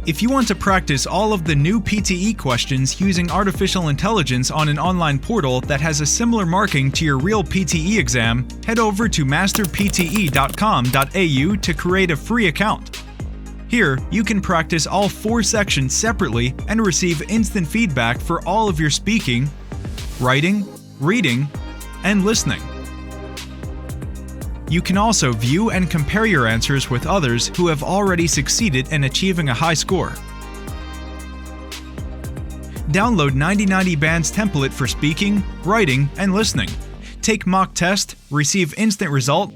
If you want to practice all of the new PTE questions using artificial intelligence on an online portal that has a similar marking to your real PTE exam, head over to masterpte.com.au to create a free account. Here, you can practice all 4 sections separately and receive instant feedback for all of your speaking, writing, reading, and listening. You can also view and compare your answers with others who have already succeeded in achieving a high score. Download 9090 Band's template for speaking, writing, and listening. Take mock test, receive instant result,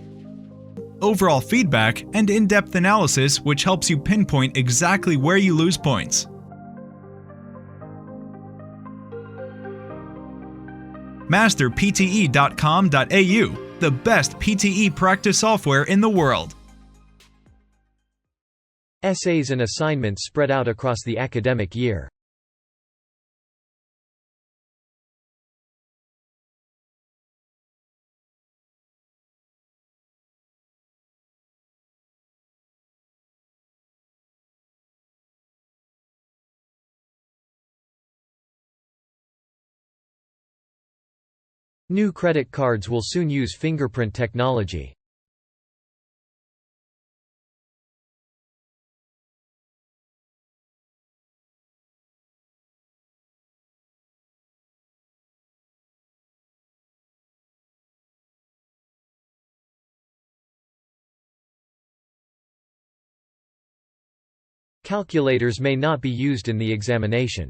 overall feedback, and in-depth analysis which helps you pinpoint exactly where you lose points. masterpte.com.au, the best PTE practice software in the world. Essays and assignments spread out across the academic year. New credit cards will soon use fingerprint technology. Calculators may not be used in the examination.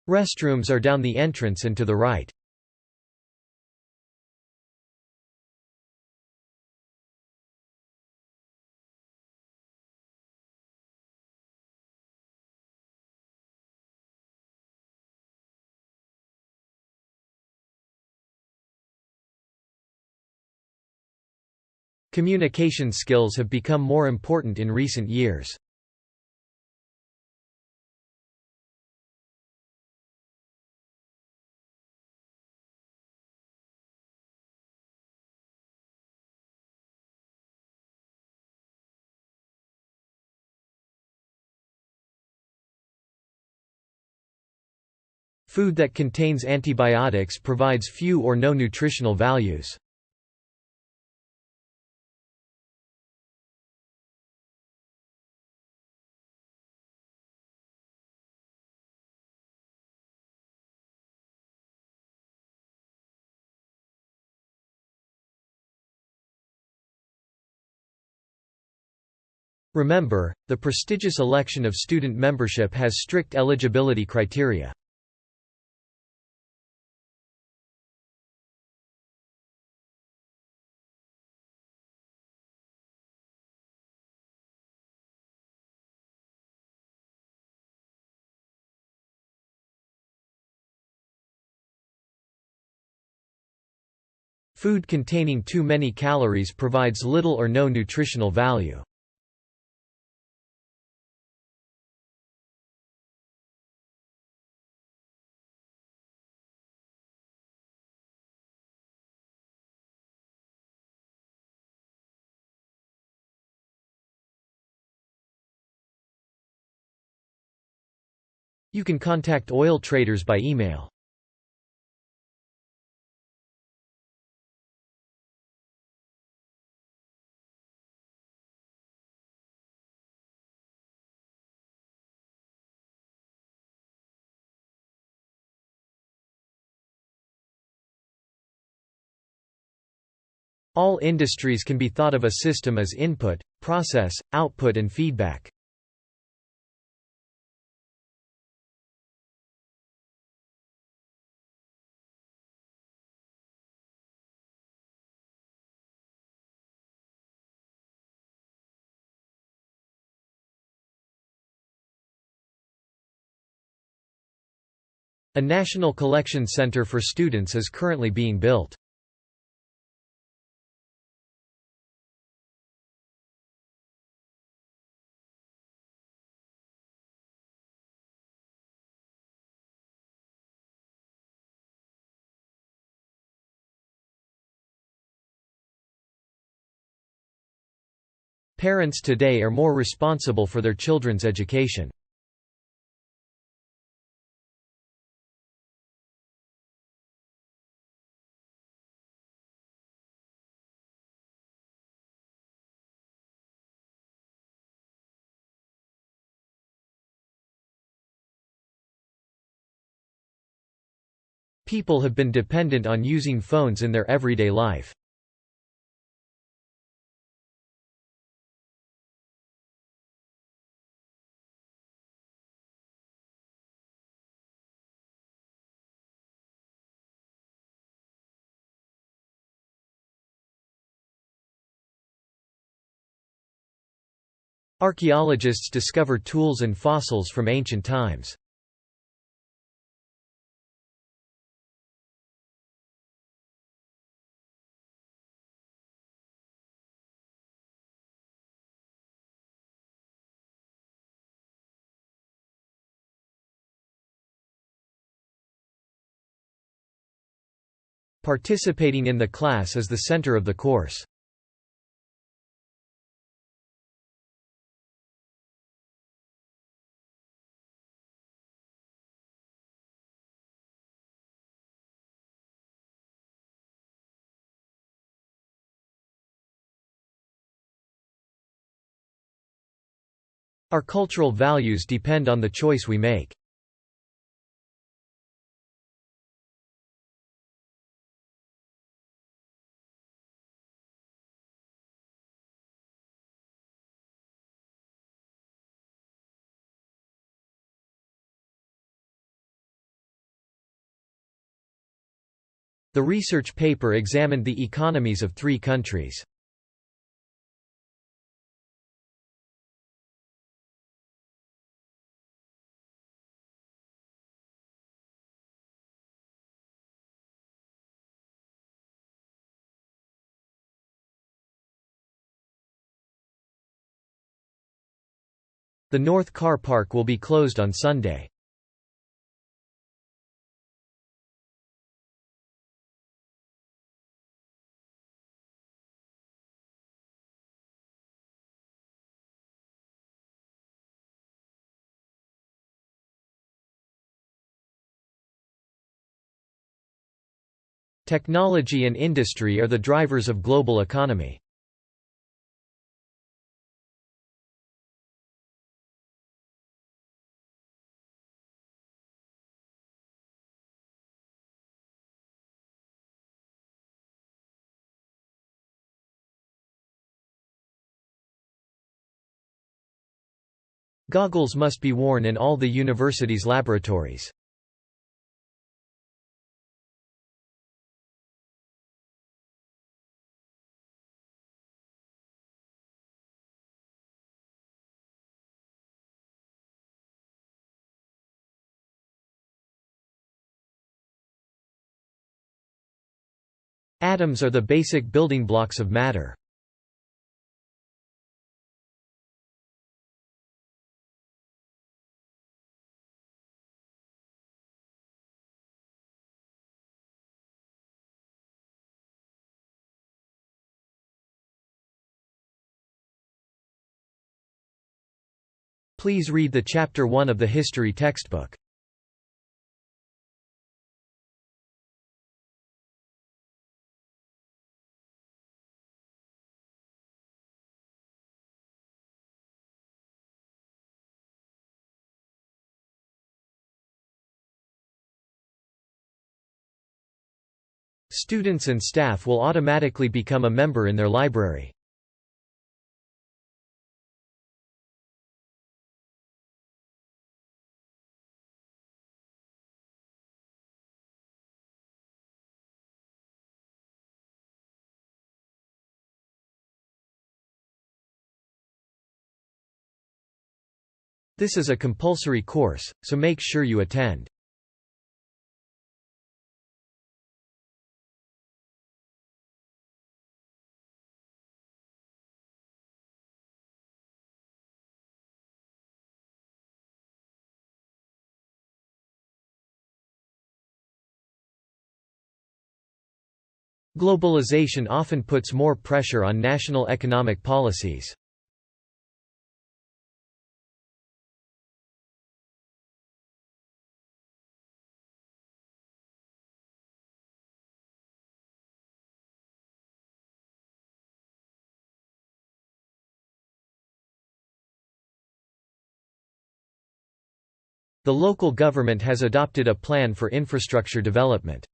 Restrooms are down the entrance and to the right. Communication skills have become more important in recent years. Food that contains antibiotics provides few or no nutritional values. Remember, the prestigious election of student membership has strict eligibility criteria. Food containing too many calories provides little or no nutritional value. You can contact oil traders by email. All industries can be thought of a system as input, process, output and feedback. A national collection center for students is currently being built. Parents today are more responsible for their children's education. People have been dependent on using phones in their everyday life. Archaeologists discover tools and fossils from ancient times. Participating in the class is the center of the course. Our cultural values depend on the choice we make. The research paper examined the economies of 3 countries. The North Car Park will be closed on Sunday. Technology and industry are the drivers of global economy. Goggles must be worn in all the university's laboratories. Atoms are the basic building blocks of matter. Please read the Chapter 1 of the history textbook. Students and staff will automatically become a member in their library. This is a compulsory course, so make sure you attend. Globalization often puts more pressure on national economic policies. The local government has adopted a plan for infrastructure development.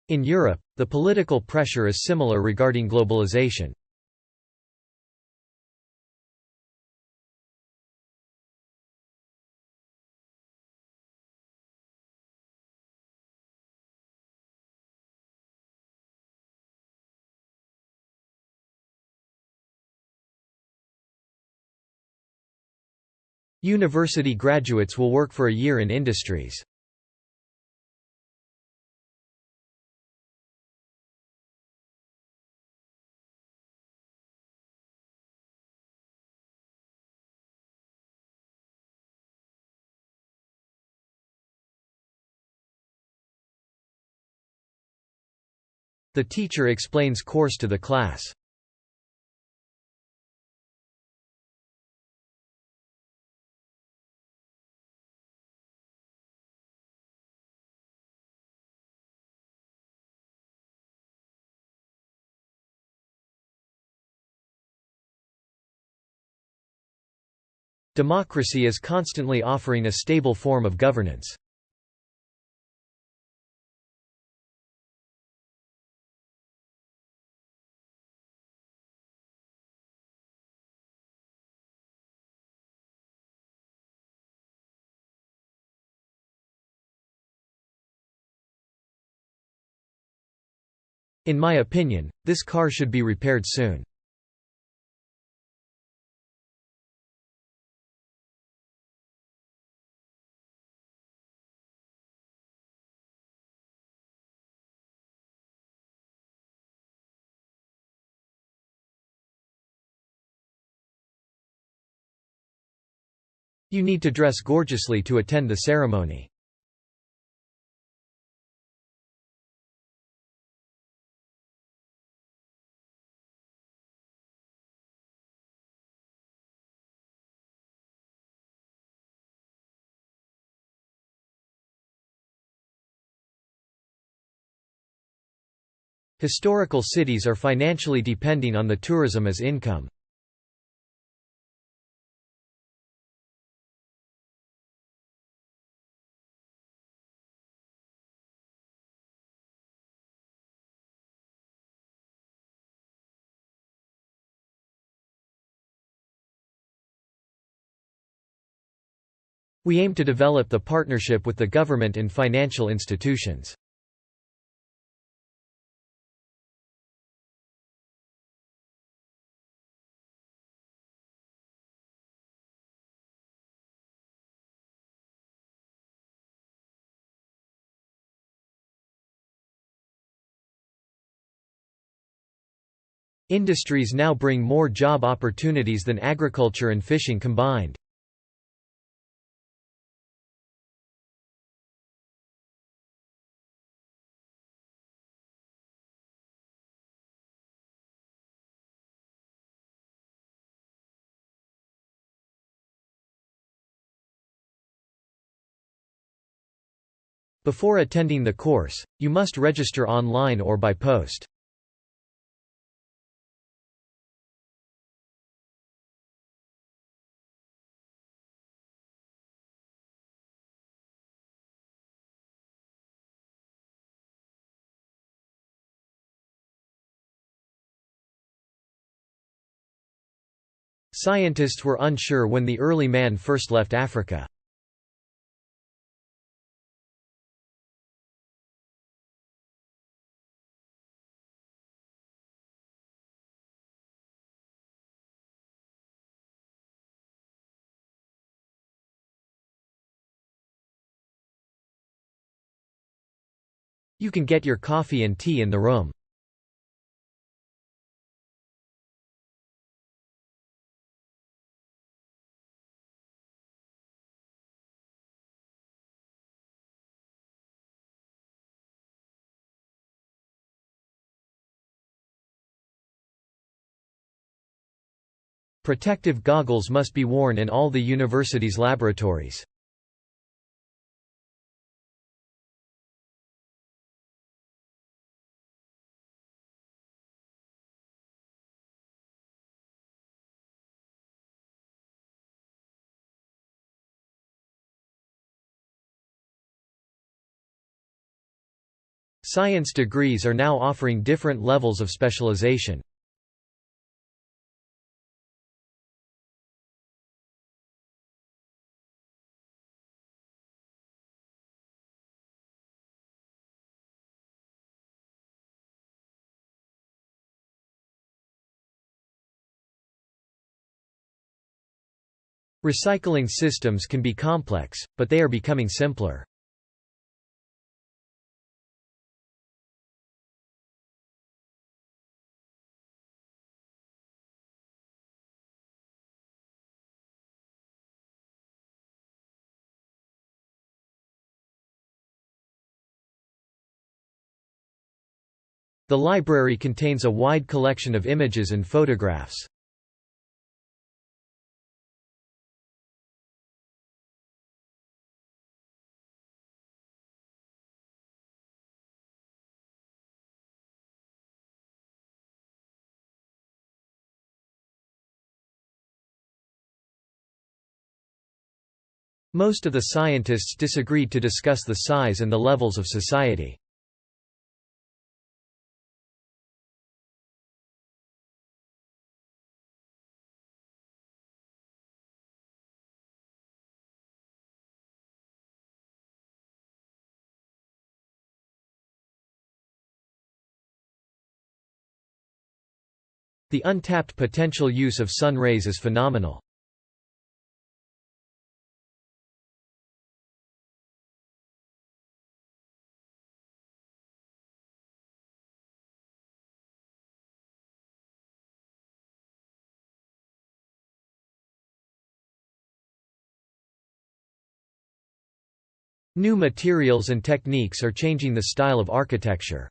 In Europe, the political pressure is similar regarding globalization. University graduates will work for a year in industries. The teacher explains course to the class. Democracy is constantly offering a stable form of governance. In my opinion, this car should be repaired soon. You need to dress gorgeously to attend the ceremony. Historical cities are financially depending on the tourism as income. We aim to develop the partnership with the government and financial institutions. Industries now bring more job opportunities than agriculture and fishing combined. Before attending the course, you must register online or by post. Scientists were unsure when the early man first left Africa. You can get your coffee and tea in the room. Protective goggles must be worn in all the university's laboratories. Science degrees are now offering different levels of specialization. Recycling systems can be complex, but they are becoming simpler. The library contains a wide collection of images and photographs. Most of the scientists disagreed to discuss the size and the levels of society. The untapped potential use of sun rays is phenomenal. New materials and techniques are changing the style of architecture.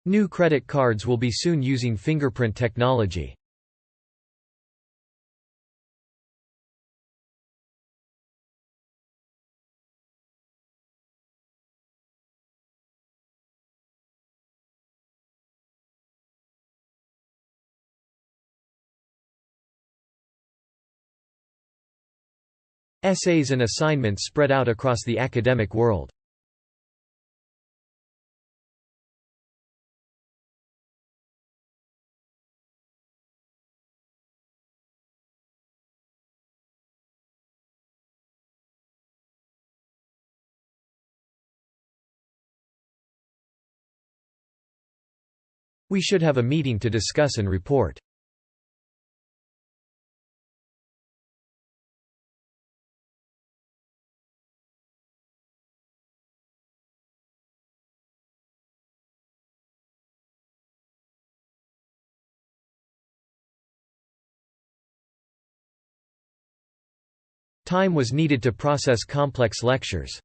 New credit cards will be soon using fingerprint technology. Essays and assignments spread out across the academic world. We should have a meeting to discuss and report. Time was needed to process complex lectures.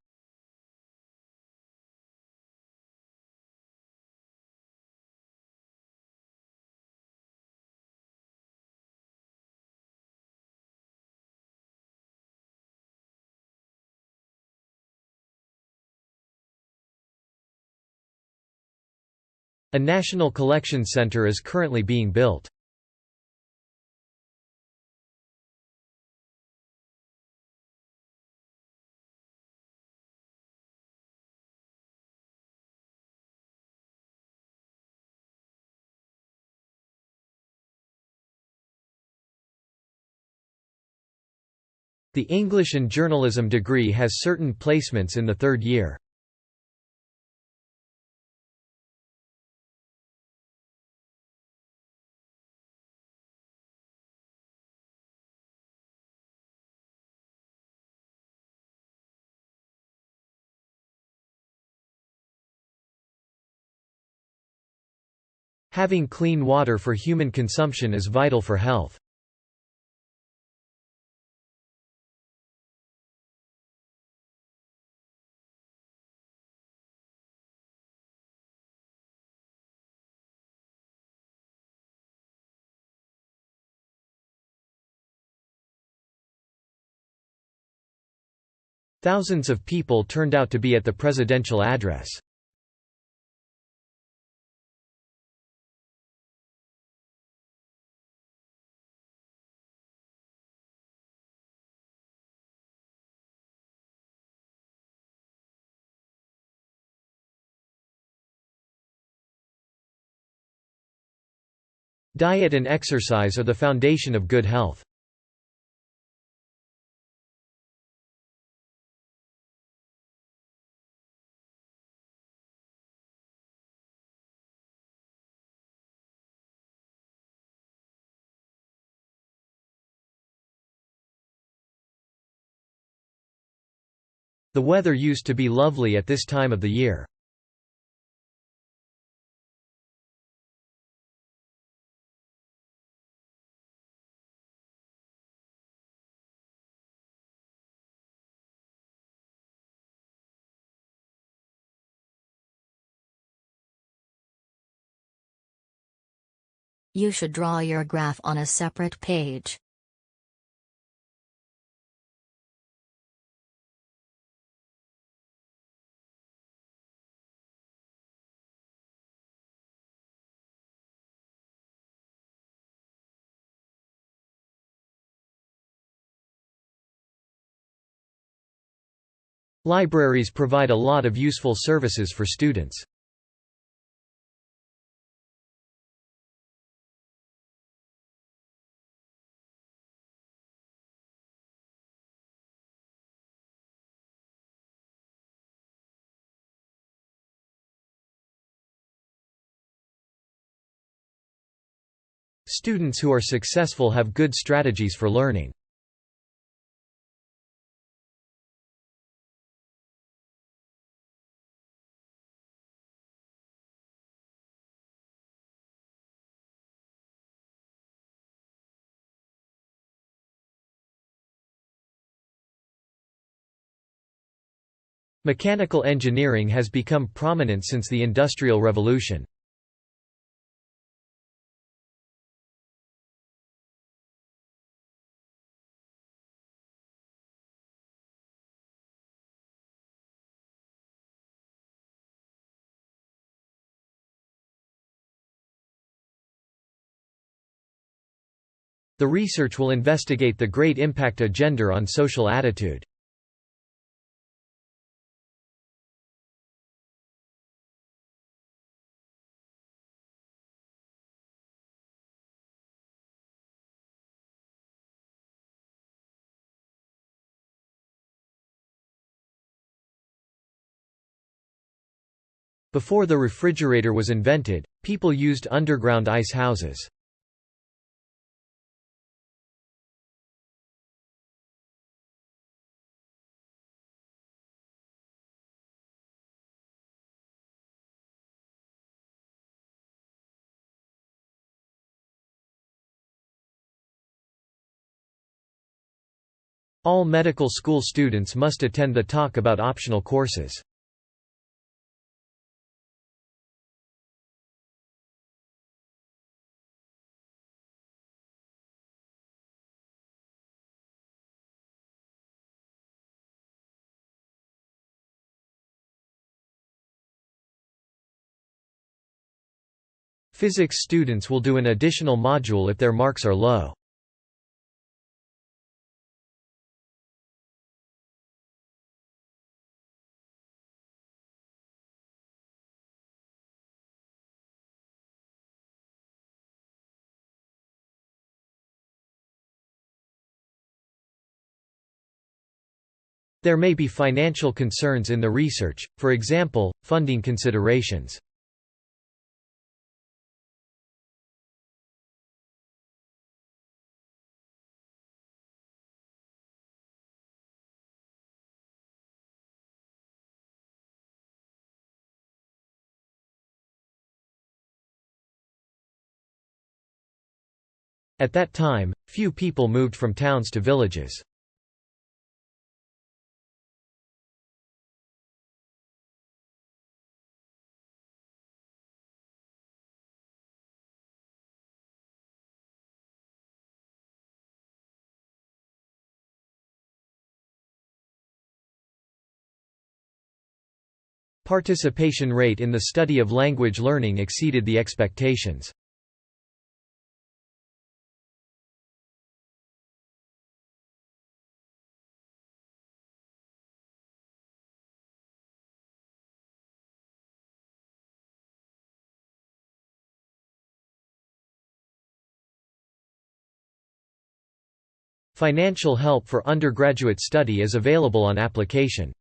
A national collection center is currently being built. The English and journalism degree has certain placements in the third year. Having clean water for human consumption is vital for health. Thousands of people turned out to be at the presidential address. Diet and exercise are the foundation of good health. The weather used to be lovely at this time of the year. You should draw your graph on a separate page. Libraries provide a lot of useful services for students. Students who are successful have good strategies for learning. Mechanical engineering has become prominent since the Industrial Revolution. The research will investigate the great impact of gender on social attitude. Before the refrigerator was invented, people used underground ice houses. All medical school students must attend the talk about optional courses. Physics students will do an additional module if their marks are low. There may be financial concerns in the research, for example, funding considerations. At that time, few people moved from towns to villages. Participation rate in the study of language learning exceeded the expectations. Financial help for undergraduate study is available on application.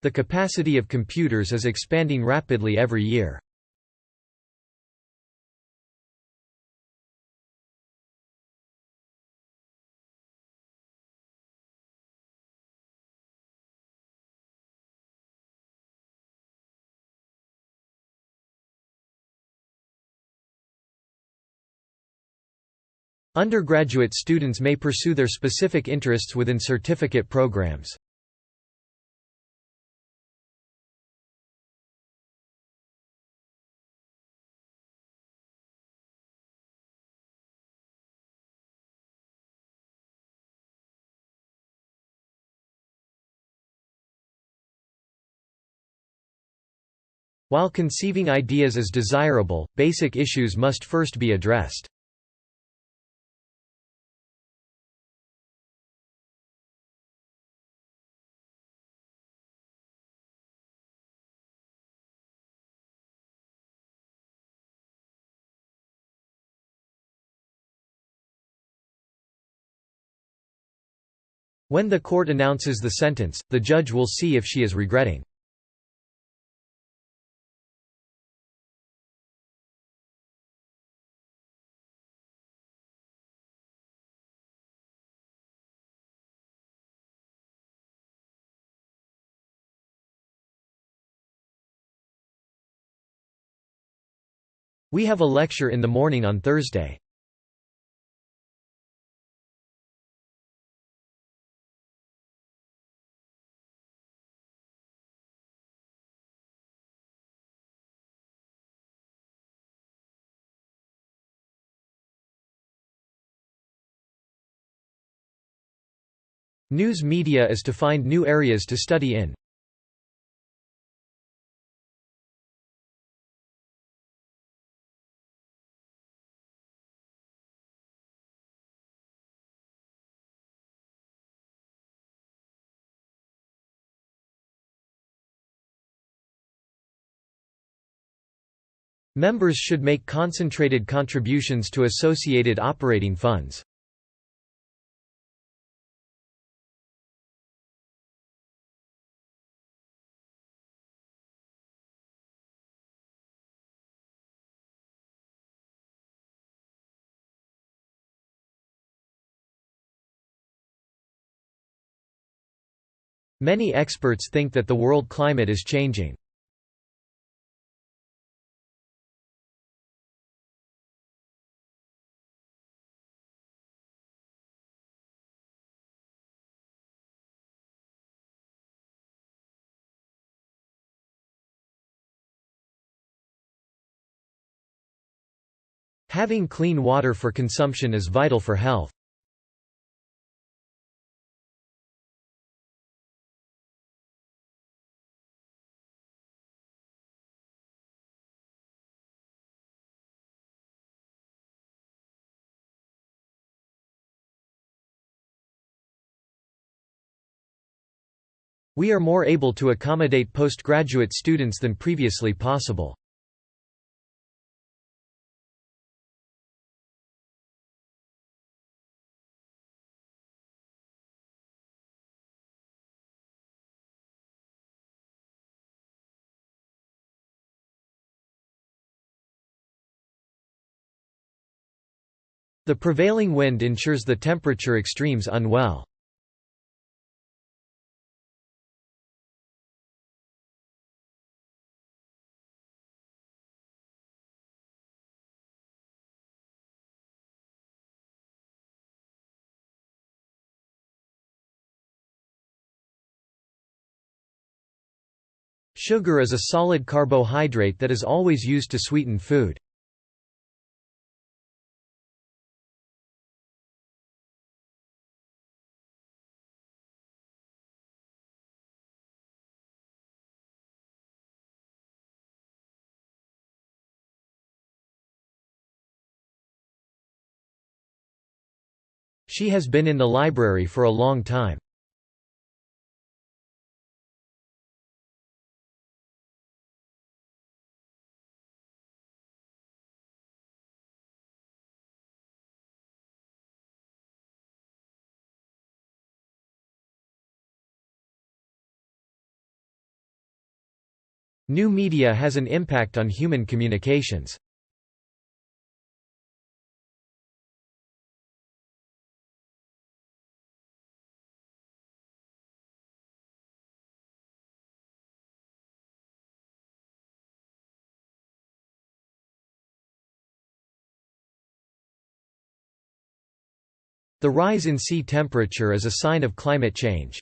The capacity of computers is expanding rapidly every year. Undergraduate students may pursue their specific interests within certificate programs. While conceiving ideas is desirable, basic issues must first be addressed. When the court announces the sentence, the judge will see if she is regretting. We have a lecture in the morning on Thursday. News media is to find new areas to study in. Members should make concentrated contributions to associated operating funds. Many experts think that the world climate is changing. Having clean water for consumption is vital for health. We are more able to accommodate postgraduate students than previously possible. The prevailing wind ensures the temperature extremes unwell. Sugar is a solid carbohydrate that is always used to sweeten food. She has been in the library for a long time. New media has an impact on human communications. The rise in sea temperature is a sign of climate change.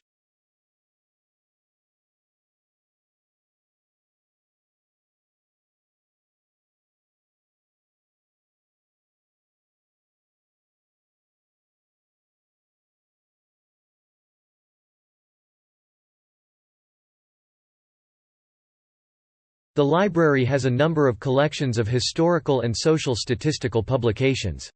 The library has a number of collections of historical and social statistical publications.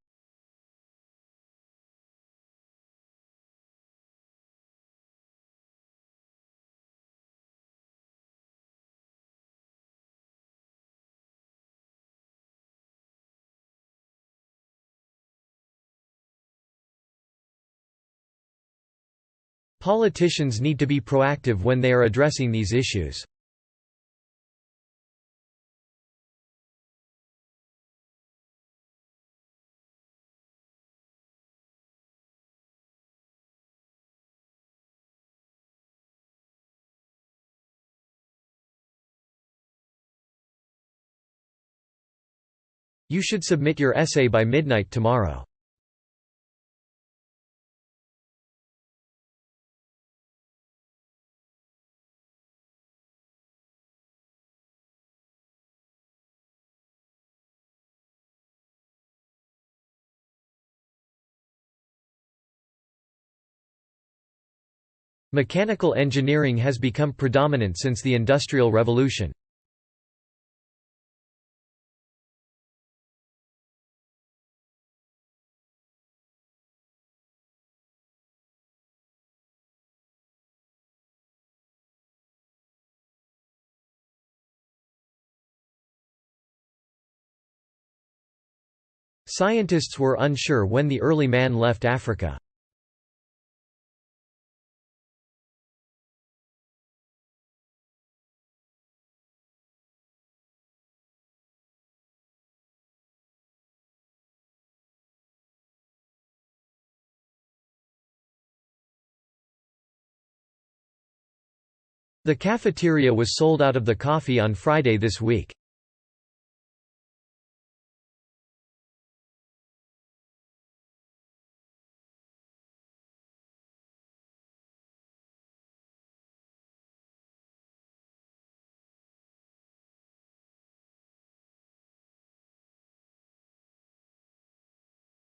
Politicians need to be proactive when they are addressing these issues. You should submit your essay by midnight tomorrow. Mechanical engineering has become predominant since the Industrial Revolution. Scientists were unsure when the early man left Africa. The cafeteria was sold out of the coffee on Friday this week.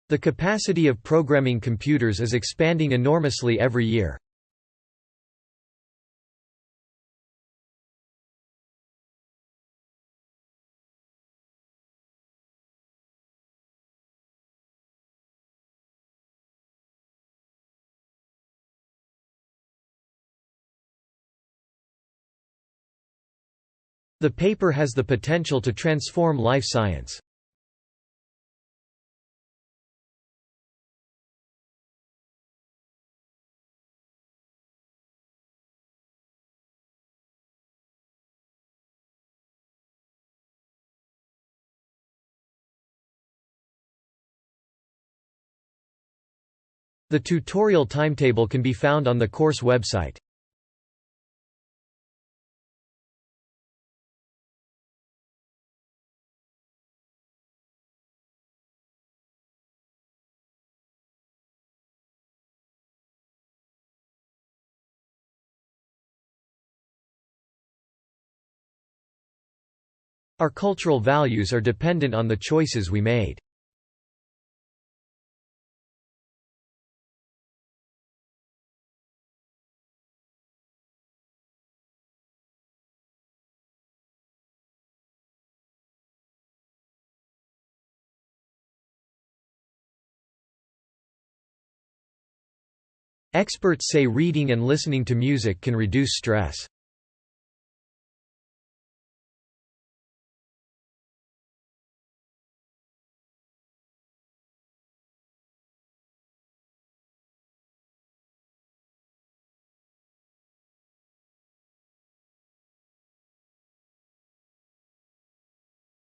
The capacity of programming computers is expanding enormously every year. The paper has the potential to transform life science. The tutorial timetable can be found on the course website. Our cultural values are dependent on the choices we made. Experts say reading and listening to music can reduce stress.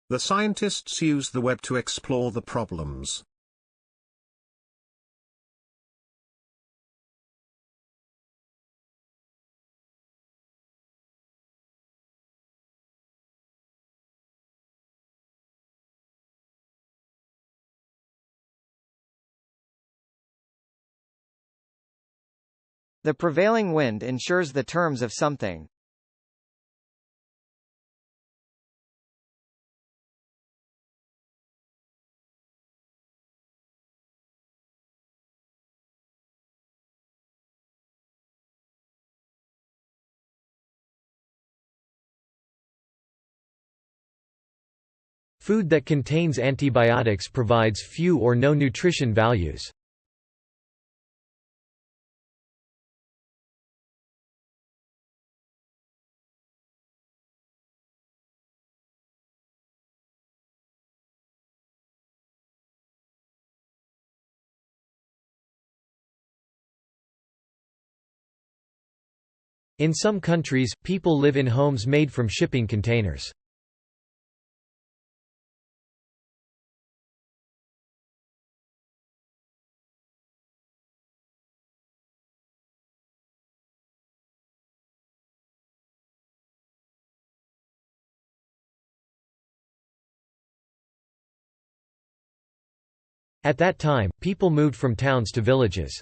The scientists use the web to explore the problems. The prevailing wind ensures the terms of something. Food that contains antibiotics provides few or no nutrition values. In some countries, people live in homes made from shipping containers. At that time, people moved from towns to villages.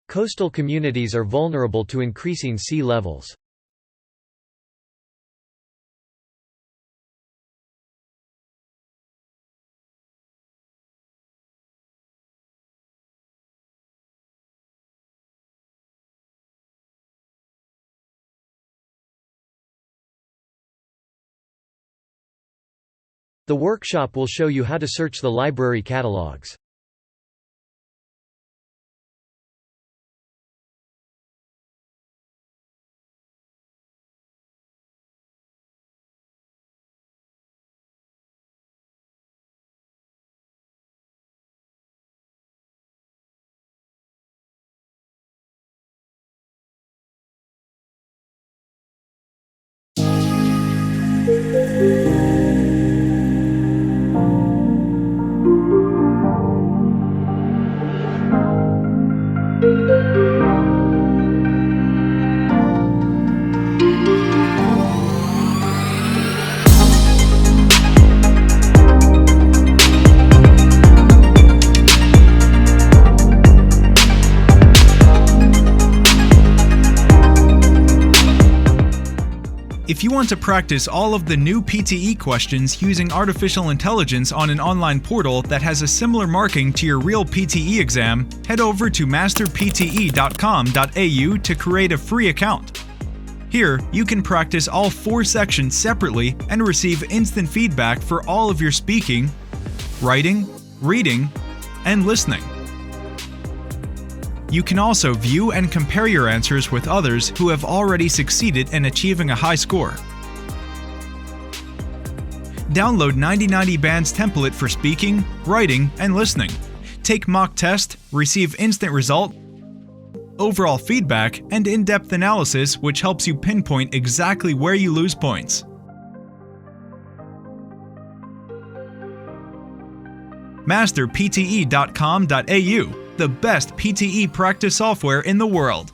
Coastal communities are vulnerable to increasing sea levels. The workshop will show you how to search the library catalogs. If you want to practice all of the new PTE questions using artificial intelligence on an online portal that has a similar marking to your real PTE exam, head over to masterpte.com.au to create a free account. Here, you can practice all 4 sections separately and receive instant feedback for all of your speaking, writing, reading, and listening. You can also view and compare your answers with others who have already succeeded in achieving a high score. Download 9090 Band's template for speaking, writing, and listening. Take mock test, receive instant result, overall feedback, and in-depth analysis which helps you pinpoint exactly where you lose points. Masterpte.com.au, the best PTE practice software in the world.